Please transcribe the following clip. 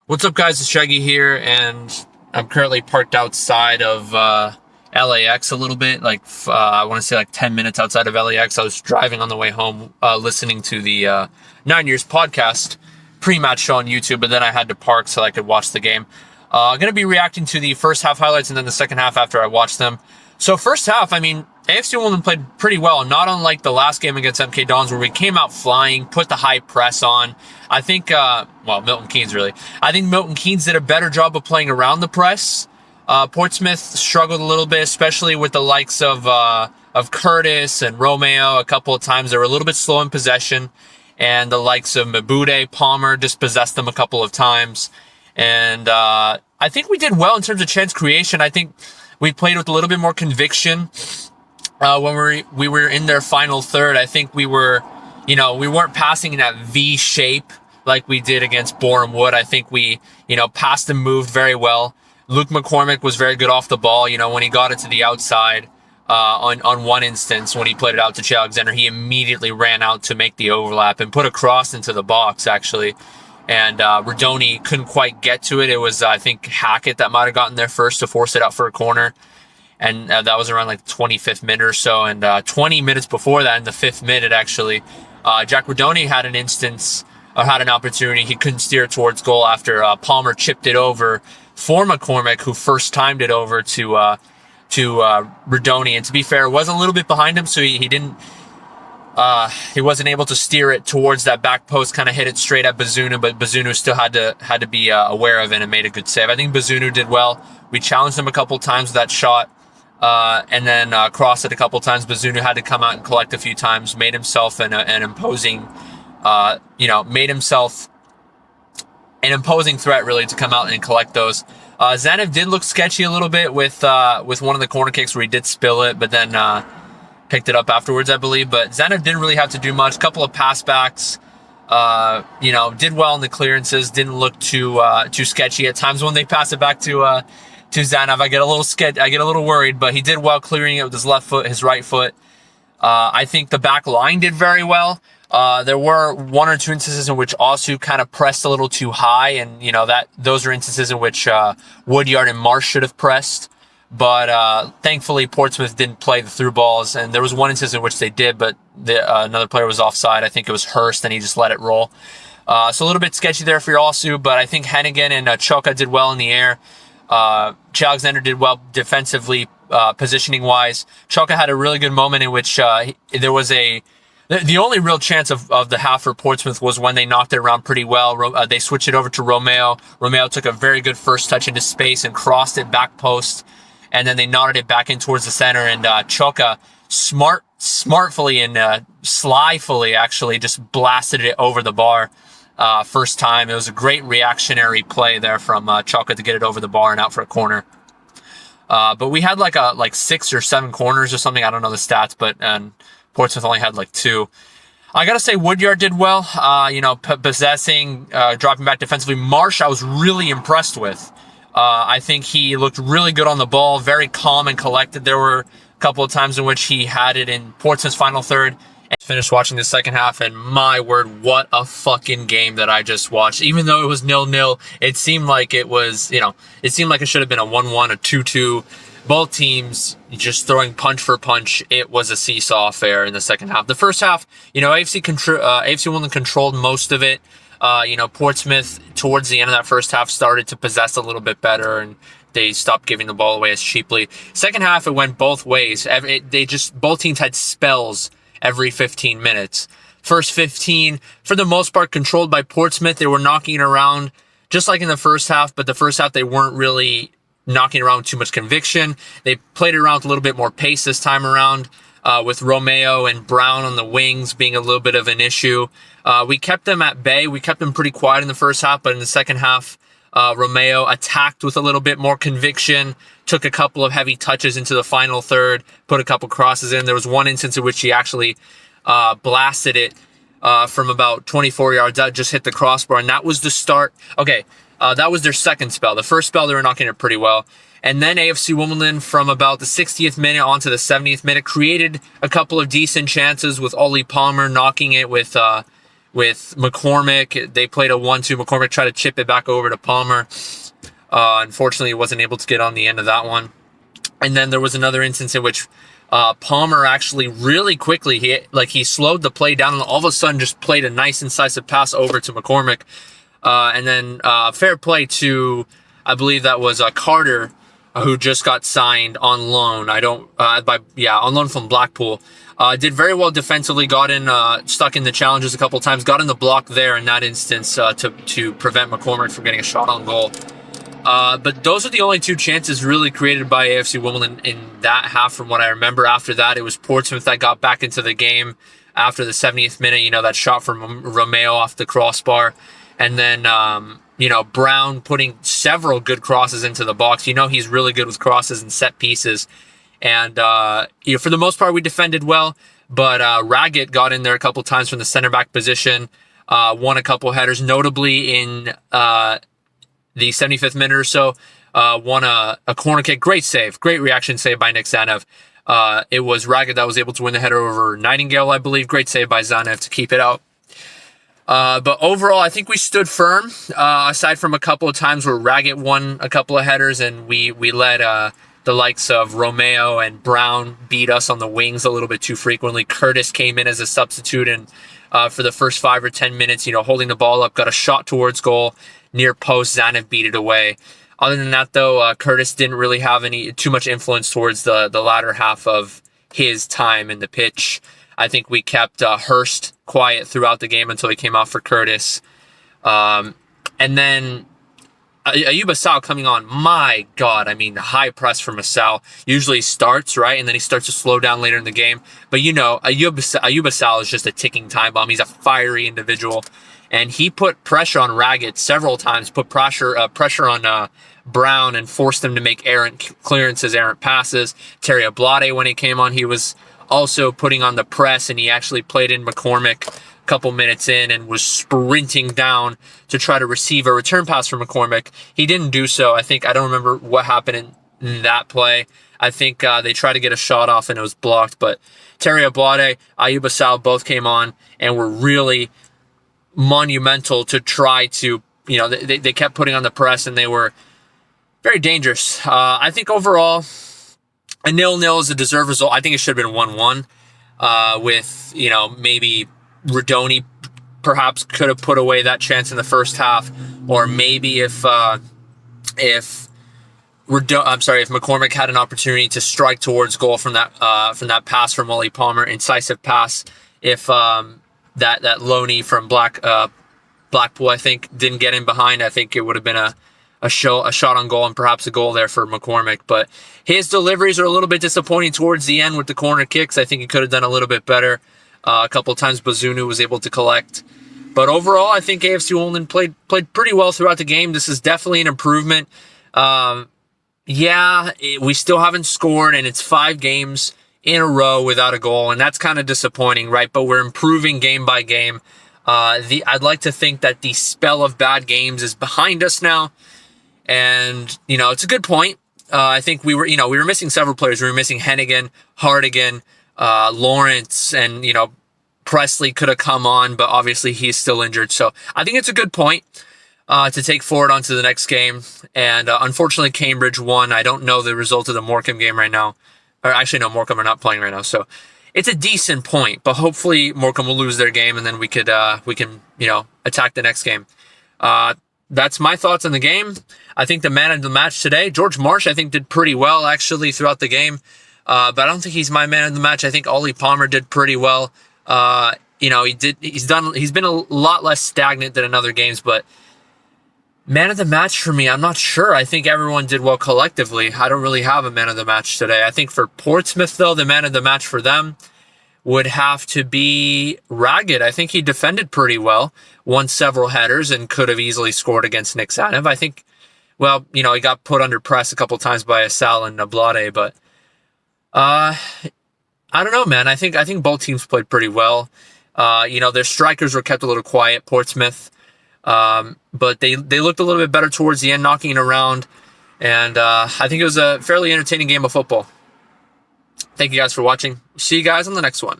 What's up, guys? It's Shaggy here, and I'm currently parked outside of LAX a little bit. I want to say 10 minutes outside of LAX. I was driving on the way home, listening to the 9 Years podcast pre-match show on YouTube, but then I had to park so I could watch the game. I'm going to be reacting to the first half highlights and then the second half after I watch them. So first half, AFC Wimbledon played pretty well, not unlike the last game against MK Dons where we came out flying, put the high press on. I think, Milton Keynes really. I think Milton Keynes did a better job of playing around the press. Portsmouth struggled a little bit, especially with the likes of Curtis and Romeo. A couple of times they were a little bit slow in possession, and the likes of Mabude, Palmer dispossessed them a couple of times. And I think we did well in terms of chance creation. I think we played with a little bit more conviction when we were in their final third. I think we were, we weren't passing in that V shape like we did against Boreham Wood. I think we, passed and moved very well. Luke McCormick was very good off the ball. When he got it to the outside, on one instance, when he played it out to Che Alexander, he immediately ran out to make the overlap and put a cross into the box, actually. And Rodoni couldn't quite get to it. It was, I think, Hackett that might have gotten there first to force it out for a corner. And that was around the 25th minute or so. And 20 minutes before that, in the 5th minute, actually, Jack Rodoni had an opportunity. He couldn't steer it towards goal after Palmer chipped it over for McCormick, who first timed it over to Rodoni. And to be fair, it was a little bit behind him, so he wasn't able to steer it towards that back post, kind of hit it straight at Bazunu, but Bazunu still had to be aware of it and made a good save. I think Bazunu did well. We challenged him a couple times with that shot, and then crossed it a couple times. Bazunu had to come out and collect a few times, made himself an imposing threat really to come out and collect those. Zanev did look sketchy a little bit with one of the corner kicks where he did spill it, but then picked it up afterwards, I believe. But Zanev didn't really have to do much. Couple of pass backs, did well in the clearances. Didn't look too sketchy at times when they pass it back to Zanev. I get a little worried, but he did well clearing it with his left foot, his right foot. I think the back line did very well. There were one or two instances in which Osu kind of pressed a little too high, and those are instances in which Woodyard and Marsh should have pressed. But thankfully, Portsmouth didn't play the through balls, and there was one instance in which they did, but another player was offside. I think it was Hurst, and he just let it roll. So a little bit sketchy there for Osu, but I think Hennigan and Choka did well in the air. Che Alexander did well defensively, positioning-wise. Choka had a really good moment in which there was the only real chance of the half for Portsmouth was when they knocked it around pretty well. They switched it over to Romeo. Romeo took a very good first touch into space and crossed it back post, and then they knotted it back in towards the center, and Choka smartfully and slyfully actually just blasted it over the bar first time. It was a great reactionary play there from Choka to get it over the bar and out for a corner. But we had like 6 or 7 corners or something. I don't know the stats, but Portsmouth only had 2. I gotta say Woodyard did well, possessing, dropping back defensively. Marsh, I was really impressed with. I think he looked really good on the ball, very calm and collected. There were a couple of times in which he had it in Portsmouth's final third. And finished watching the second half, and my word, what a fucking game that I just watched. Even though it was 0-0, it seemed like it was, it seemed like it should have been a 1-1, a 2-2. Both teams just throwing punch for punch. It was a seesaw affair in the second half. The first half, AFC Wimbledon controlled most of it. Portsmouth, towards the end of that first half, started to possess a little bit better, and they stopped giving the ball away as cheaply. Second half, it went both ways. Both teams had spells every 15 minutes. First 15, for the most part, controlled by Portsmouth. They were knocking it around just like in the first half, but the first half they weren't really knocking around with too much conviction. They played it around with a little bit more pace this time around, with Romeo and Brown on the wings being a little bit of an issue. We kept them at bay. We kept them pretty quiet in the first half, but in the second half, Romeo attacked with a little bit more conviction, took a couple of heavy touches into the final third, put a couple crosses in. There was one instance in which he actually blasted it from about 24 yards out, just hit the crossbar, and that was the start. Okay, that was their second spell. The first spell, they were knocking it pretty well. And then AFC Wimbledon, from about the 60th minute on to the 70th minute, created a couple of decent chances with Ollie Palmer knocking it with with McCormick. They played a 1-2. McCormick tried to chip it back over to Palmer. Unfortunately, he wasn't able to get on the end of that one. And then there was another instance in which Palmer actually really quickly, he slowed the play down and all of a sudden just played a nice incisive pass over to McCormick. And then fair play to, I believe that was Carter, who just got signed on loan. On loan from Blackpool. Did very well defensively, got in, stuck in the challenges a couple times, got in the block there in that instance to prevent McCormick from getting a shot on goal. But those are the only 2 chances really created by AFC Wimbledon in that half from what I remember. After that, it was Portsmouth that got back into the game after the 70th minute, that shot from Romeo off the crossbar. And then, Brown putting several good crosses into the box. He's really good with crosses and set pieces. And, for the most part, we defended well. But Raggett got in there a couple times from the center back position, won a couple headers, notably in the 75th minute or so, won a corner kick. Great save. Great reaction save by Nick Zanev. It was Raggett that was able to win the header over Nightingale, I believe. Great save by Zanev to keep it out. But overall, I think we stood firm, aside from a couple of times where Raggett won a couple of headers and we let the likes of Romeo and Brown beat us on the wings a little bit too frequently. Curtis came in as a substitute and for the first 5 or 10 minutes, holding the ball up, got a shot towards goal, near post. Zanev beat it away. Other than that, though, Curtis didn't really have too much influence towards the latter half of his time in the pitch. I think we kept Hurst quiet throughout the game until he came out for Curtis. And then Ayoub Assal coming on. My God, the high press from Assal usually starts, right? And then he starts to slow down later in the game. But Ayoub Assal is just a ticking time bomb. He's a fiery individual. And he put pressure on Raggett several times, put pressure on Brown and forced him to make errant clearances, errant passes. Terry Ablade, when he came on, he was also putting on the press, and he actually played in McCormick a couple minutes in and was sprinting down to try to receive a return pass from McCormick. He didn't do so. I don't remember what happened in that play. I think they tried to get a shot off and it was blocked. But Terry Ablade, Ayoub Assal both came on and were really monumental to try to, they kept putting on the press and they were very dangerous. I think overall, a 0-0 is a deserved result. I think it should have been 1-1 with, maybe Rodoni perhaps could have put away that chance in the first half, or maybe if McCormick had an opportunity to strike towards goal from that pass from Ollie Palmer, incisive pass, if that loanee from Blackpool, I think, didn't get in behind, I think it would have been a shot on goal and perhaps a goal there for McCormick. But his deliveries are a little bit disappointing towards the end with the corner kicks. I think he could have done a little bit better. A couple of times Bazunu was able to collect. But overall, I think AFC Wimbledon played pretty well throughout the game. This is definitely an improvement. We still haven't scored, and it's 5 games in a row without a goal, and that's kind of disappointing, right? But we're improving game by game. I'd like to think that the spell of bad games is behind us now, and it's a good point. I think we were missing several players. We were missing Hennigan, Hardigan, Lawrence, and Presley could have come on, but obviously he's still injured. So I think it's a good point to take forward onto the next game. And unfortunately, Cambridge won. I don't know the result of the Morecambe game right now. Or actually, no, Morecambe are not playing right now. So it's a decent point, but hopefully Morecambe will lose their game, and then we can attack the next game. That's my thoughts on the game. I think the man of the match today, George Marsh, I think did pretty well actually throughout the game. But I don't think he's my man of the match. I think Ollie Palmer did pretty well. He's been a lot less stagnant than in other games, but man of the match for me, I'm not sure. I think everyone did well collectively. I don't really have a man of the match today. I think for Portsmouth, though, the man of the match for them would have to be Raggett. I think he defended pretty well, won several headers, and could have easily scored against Nick Zanev. I think, he got put under press a couple times by Assal and Ablade, but I don't know, man. I think both teams played pretty well. Their strikers were kept a little quiet, Portsmouth. But they looked a little bit better towards the end, knocking it around. And I think it was a fairly entertaining game of football. Thank you guys for watching. See you guys on the next one.